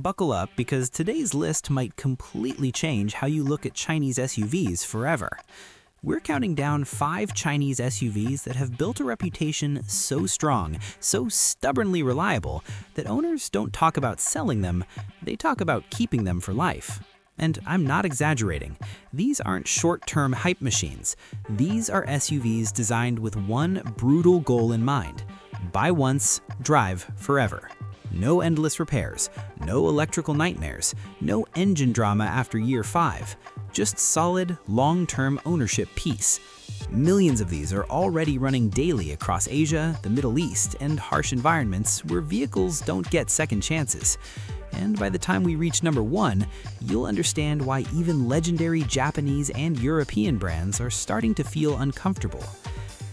Buckle up because today's list might completely change how you look at Chinese SUVs forever. We're counting down 5 Chinese SUVs that have built a reputation so strong, so stubbornly reliable, that owners don't talk about selling them, they talk about keeping them for life. And I'm not exaggerating. These aren't short-term hype machines. These are SUVs designed with one brutal goal in mind: buy once, drive forever. No endless repairs, no electrical nightmares, no engine drama after year 5. Just solid, long-term ownership peace. Millions of these are already running daily across Asia, the Middle East, and harsh environments where vehicles don't get second chances. And by the time we reach number 1, you'll understand why even legendary Japanese and European brands are starting to feel uncomfortable.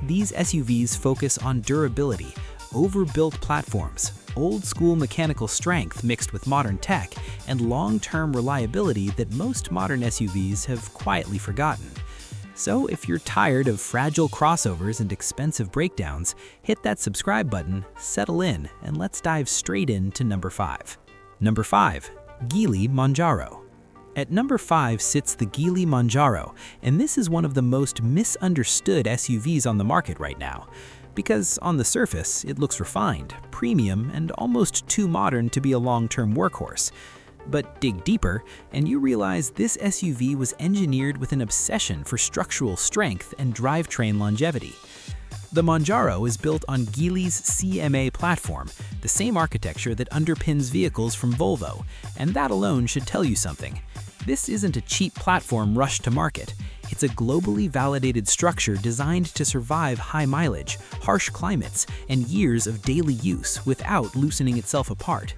These SUVs focus on durability, overbuilt platforms, old-school mechanical strength mixed with modern tech, and long-term reliability that most modern SUVs have quietly forgotten. So if you're tired of fragile crossovers and expensive breakdowns, hit that subscribe button, settle in, and let's dive straight into number 5. Number 5. Geely Monjaro. At number 5 sits the Geely Monjaro, and this is one of the most misunderstood SUVs on the market right now. Because on the surface, it looks refined, premium, and almost too modern to be a long-term workhorse. But dig deeper, and you realize this SUV was engineered with an obsession for structural strength and drivetrain longevity. The Monjaro is built on Geely's CMA platform, the same architecture that underpins vehicles from Volvo, and that alone should tell you something. This isn't a cheap platform rushed to market. It's a globally validated structure designed to survive high mileage, harsh climates, and years of daily use without loosening itself apart.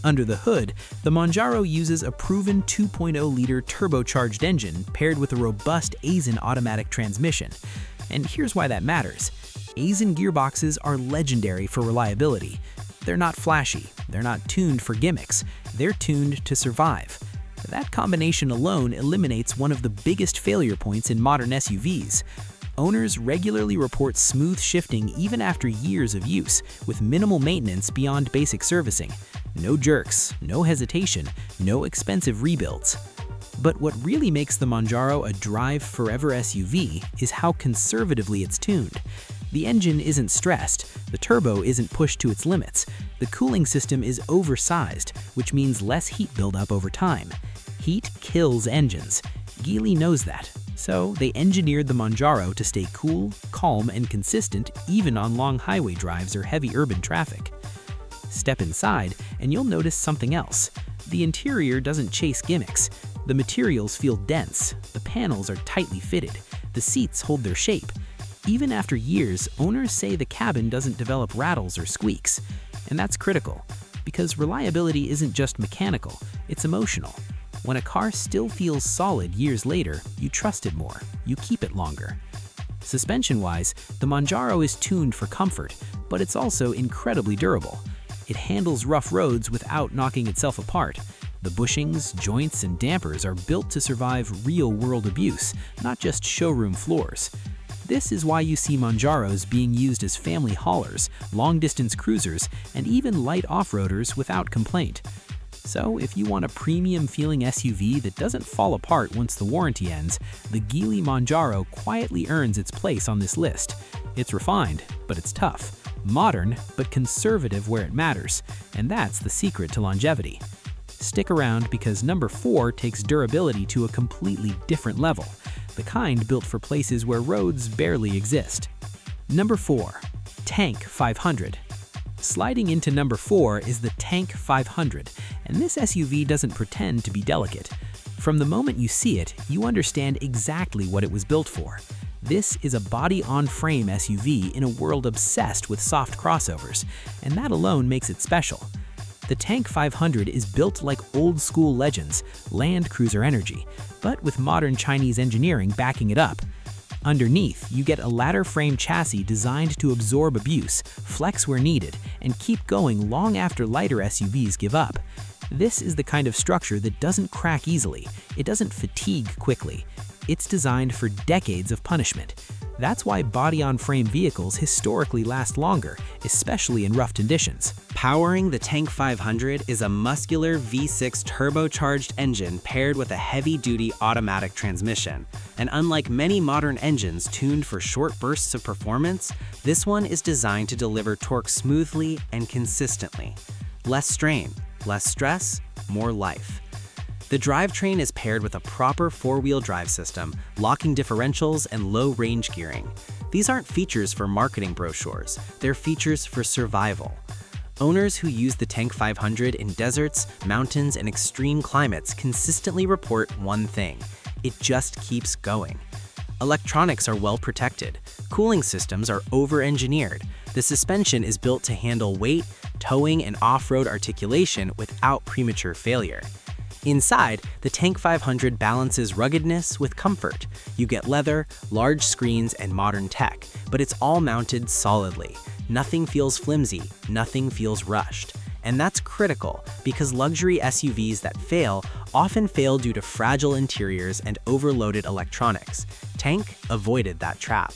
Under the hood, the Monjaro uses a proven 2.0-liter turbocharged engine paired with a robust Aisin automatic transmission. And here's why that matters. Aisin gearboxes are legendary for reliability. They're not flashy, they're not tuned for gimmicks, they're tuned to survive. That combination alone eliminates one of the biggest failure points in modern SUVs. Owners regularly report smooth shifting even after years of use, with minimal maintenance beyond basic servicing. No jerks, no hesitation, no expensive rebuilds. But what really makes the Monjaro a drive forever SUV is how conservatively it's tuned. The engine isn't stressed, the turbo isn't pushed to its limits, the cooling system is oversized, which means less heat buildup over time. Heat kills engines. Geely knows that, so they engineered the Monjaro to stay cool, calm, and consistent even on long highway drives or heavy urban traffic. Step inside, and you'll notice something else. The interior doesn't chase gimmicks. The materials feel dense, the panels are tightly fitted, the seats hold their shape. Even after years, owners say the cabin doesn't develop rattles or squeaks. And that's critical, because reliability isn't just mechanical, it's emotional. When a car still feels solid years later, you trust it more, you keep it longer. Suspension-wise, the Monjaro is tuned for comfort, but it's also incredibly durable. It handles rough roads without knocking itself apart. The bushings, joints, and dampers are built to survive real-world abuse, not just showroom floors. This is why you see Monjaros being used as family haulers, long-distance cruisers, and even light off-roaders without complaint. So if you want a premium-feeling SUV that doesn't fall apart once the warranty ends, the Geely Monjaro quietly earns its place on this list. It's refined, but it's tough. Modern, but conservative where it matters. And that's the secret to longevity. Stick around because number 4 takes durability to a completely different level, the kind built for places where roads barely exist. Number 4. Tank 500. Sliding into number 4 is the Tank 500, and this SUV doesn't pretend to be delicate. From the moment you see it, you understand exactly what it was built for. This is a body-on-frame SUV in a world obsessed with soft crossovers, and that alone makes it special. The Tank 500 is built like old-school legends, Land Cruiser energy, but with modern Chinese engineering backing it up. Underneath, you get a ladder frame chassis designed to absorb abuse, flex where needed, and keep going long after lighter SUVs give up. This is the kind of structure that doesn't crack easily, it doesn't fatigue quickly. It's designed for decades of punishment. That's why body-on-frame vehicles historically last longer, especially in rough conditions. Powering the Tank 500 is a muscular V6 turbocharged engine paired with a heavy-duty automatic transmission. And unlike many modern engines tuned for short bursts of performance, this one is designed to deliver torque smoothly and consistently. Less strain, less stress, more life. The drivetrain is paired with a proper four-wheel drive system, locking differentials and low-range gearing. These aren't features for marketing brochures, they're features for survival. Owners who use the Tank 500 in deserts, mountains, and extreme climates consistently report one thing: it just keeps going. Electronics are well protected, cooling systems are over-engineered, the suspension is built to handle weight, towing, and off-road articulation without premature failure. Inside, the Tank 500 balances ruggedness with comfort. You get leather, large screens, and modern tech, but it's all mounted solidly. Nothing feels flimsy, nothing feels rushed. And that's critical because luxury SUVs that fail often fail due to fragile interiors and overloaded electronics. Tank avoided that trap.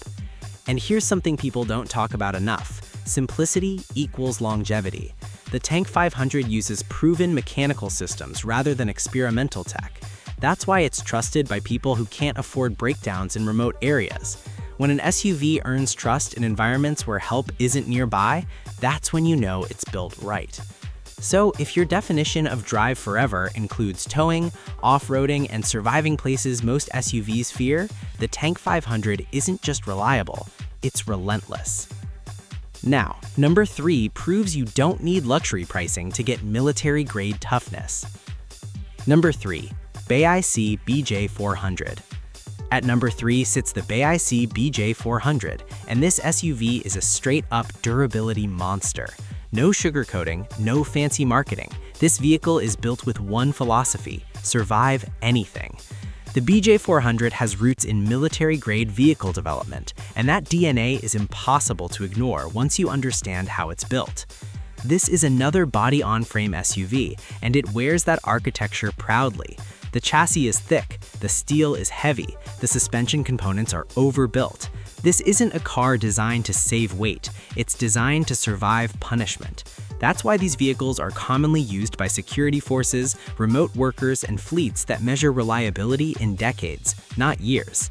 And here's something people don't talk about enough: simplicity equals longevity. The Tank 500 uses proven mechanical systems rather than experimental tech. That's why it's trusted by people who can't afford breakdowns in remote areas. When an SUV earns trust in environments where help isn't nearby, that's when you know it's built right. So if your definition of drive forever includes towing, off-roading, and surviving places most SUVs fear, the Tank 500 isn't just reliable, it's relentless. Now, number 3 proves you don't need luxury pricing to get military-grade toughness. Number 3. BAIC BJ400. At number 3 sits the BAIC BJ400, and this SUV is a straight-up durability monster. No sugarcoating, no fancy marketing. This vehicle is built with one philosophy: survive anything. The BJ400 has roots in military-grade vehicle development, and that DNA is impossible to ignore once you understand how it's built. This is another body-on-frame SUV, and it wears that architecture proudly. The chassis is thick, the steel is heavy, the suspension components are overbuilt. This isn't a car designed to save weight, it's designed to survive punishment. That's why these vehicles are commonly used by security forces, remote workers, and fleets that measure reliability in decades, not years.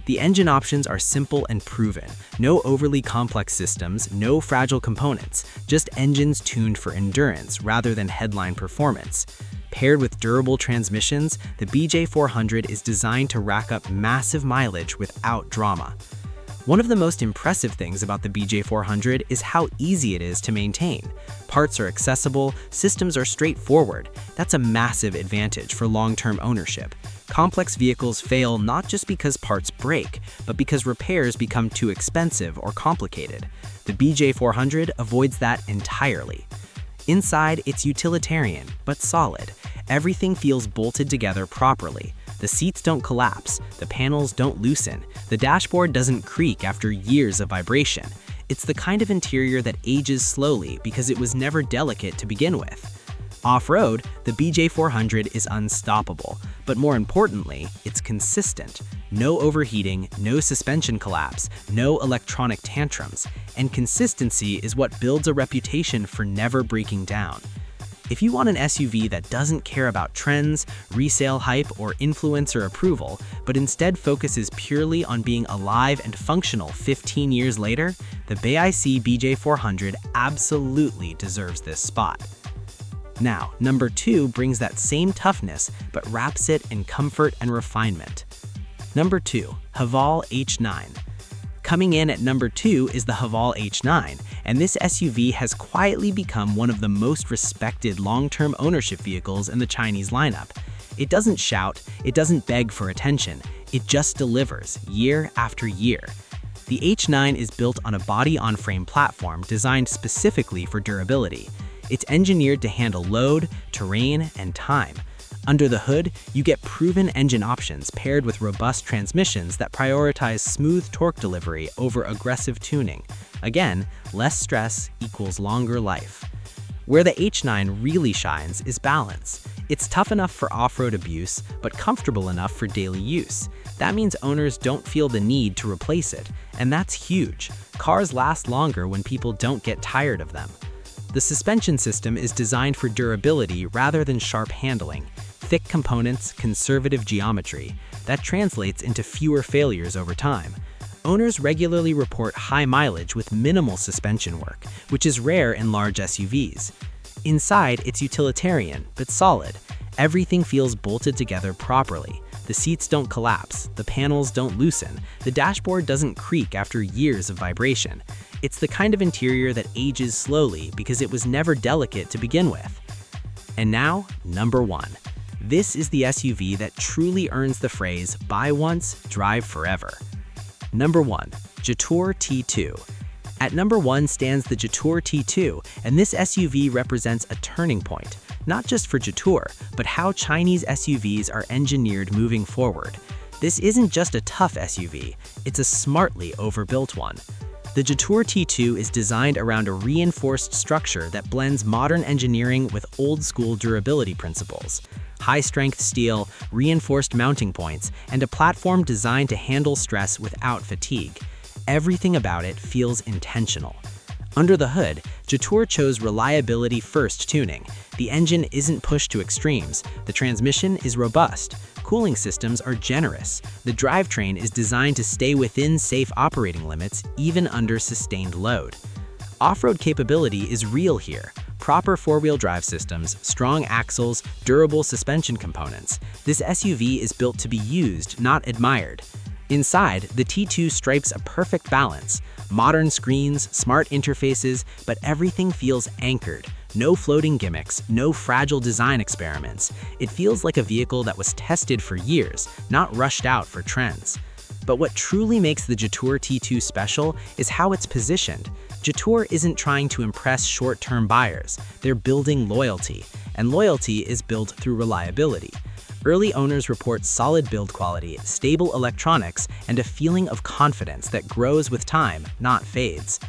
The engine options are simple and proven. No overly complex systems, no fragile components, just engines tuned for endurance rather than headline performance. Paired with durable transmissions, the BJ400 is designed to rack up massive mileage without drama. One of the most impressive things about the BJ400 is how easy it is to maintain. Parts are accessible, systems are straightforward. That's a massive advantage for long-term ownership. Complex vehicles fail not just because parts break, but because repairs become too expensive or complicated. The BJ400 avoids that entirely. Inside, it's utilitarian, but solid. Everything feels bolted together properly. The seats don't collapse, the panels don't loosen, the dashboard doesn't creak after years of vibration. It's the kind of interior that ages slowly because it was never delicate to begin with. Off-road, the BJ400 is unstoppable, but more importantly, it's consistent. No overheating, no suspension collapse, no electronic tantrums, and consistency is what builds a reputation for never breaking down. If you want an SUV that doesn't care about trends, resale hype, or influencer approval, but instead focuses purely on being alive and functional 15 years later, the BAIC BJ400 absolutely deserves this spot. Now, number 2 brings that same toughness, but wraps it in comfort and refinement. Number 2, Haval H9. Coming in at number 2 is the Haval H9, and this SUV has quietly become one of the most respected long-term ownership vehicles in the Chinese lineup. It doesn't shout, it doesn't beg for attention, it just delivers year after year. The H9 is built on a body-on-frame platform designed specifically for durability. It's engineered to handle load, terrain, and time. Under the hood, you get proven engine options paired with robust transmissions that prioritize smooth torque delivery over aggressive tuning. Again, less stress equals longer life. Where the H9 really shines is balance. It's tough enough for off-road abuse, but comfortable enough for daily use. That means owners don't feel the need to replace it, and that's huge. Cars last longer when people don't get tired of them. The suspension system is designed for durability rather than sharp handling. Thick components, conservative geometry. That translates into fewer failures over time. Owners regularly report high mileage with minimal suspension work, which is rare in large SUVs. Inside, it's utilitarian, but solid. Everything feels bolted together properly. The seats don't collapse, the panels don't loosen, the dashboard doesn't creak after years of vibration. It's the kind of interior that ages slowly because it was never delicate to begin with. And now, number 1. This is the SUV that truly earns the phrase, buy once, drive forever. Number 1. Jetour T2. At number 1 stands the Jetour T2, and this SUV represents a turning point, not just for Jetour, but how Chinese SUVs are engineered moving forward. This isn't just a tough SUV, it's a smartly overbuilt one. The Jetour T2 is designed around a reinforced structure that blends modern engineering with old-school durability principles. High-strength steel, reinforced mounting points, and a platform designed to handle stress without fatigue. Everything about it feels intentional. Under the hood, Jetour chose reliability-first tuning. The engine isn't pushed to extremes. The transmission is robust. Cooling systems are generous. The drivetrain is designed to stay within safe operating limits, even under sustained load. Off-road capability is real here. Proper four-wheel drive systems, strong axles, durable suspension components. This SUV is built to be used, not admired. Inside, the T2 strikes a perfect balance. Modern screens, smart interfaces, but everything feels anchored. No floating gimmicks, no fragile design experiments. It feels like a vehicle that was tested for years, not rushed out for trends. But what truly makes the Jetour T2 special is how it's positioned. Jetour isn't trying to impress short-term buyers. They're building loyalty, and loyalty is built through reliability. Early owners report solid build quality, stable electronics, and a feeling of confidence that grows with time, not fades.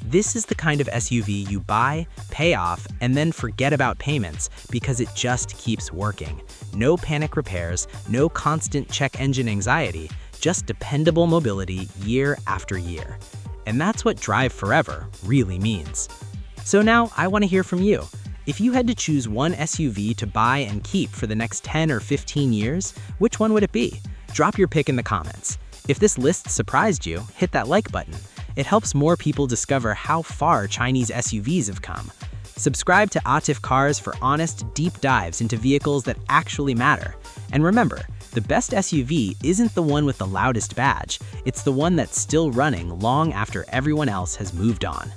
This is the kind of SUV you buy, pay off, and then forget about payments because it just keeps working. No panic repairs, no constant check engine anxiety, just dependable mobility year after year. And that's what drive forever really means. So now I want to hear from you. If you had to choose one SUV to buy and keep for the next 10 or 15 years, which one would it be? Drop your pick in the comments. If this list surprised you, hit that like button. It helps more people discover how far Chinese SUVs have come. Subscribe to Atif Cars for honest, deep dives into vehicles that actually matter. And remember, the best SUV isn't the one with the loudest badge, it's the one that's still running long after everyone else has moved on.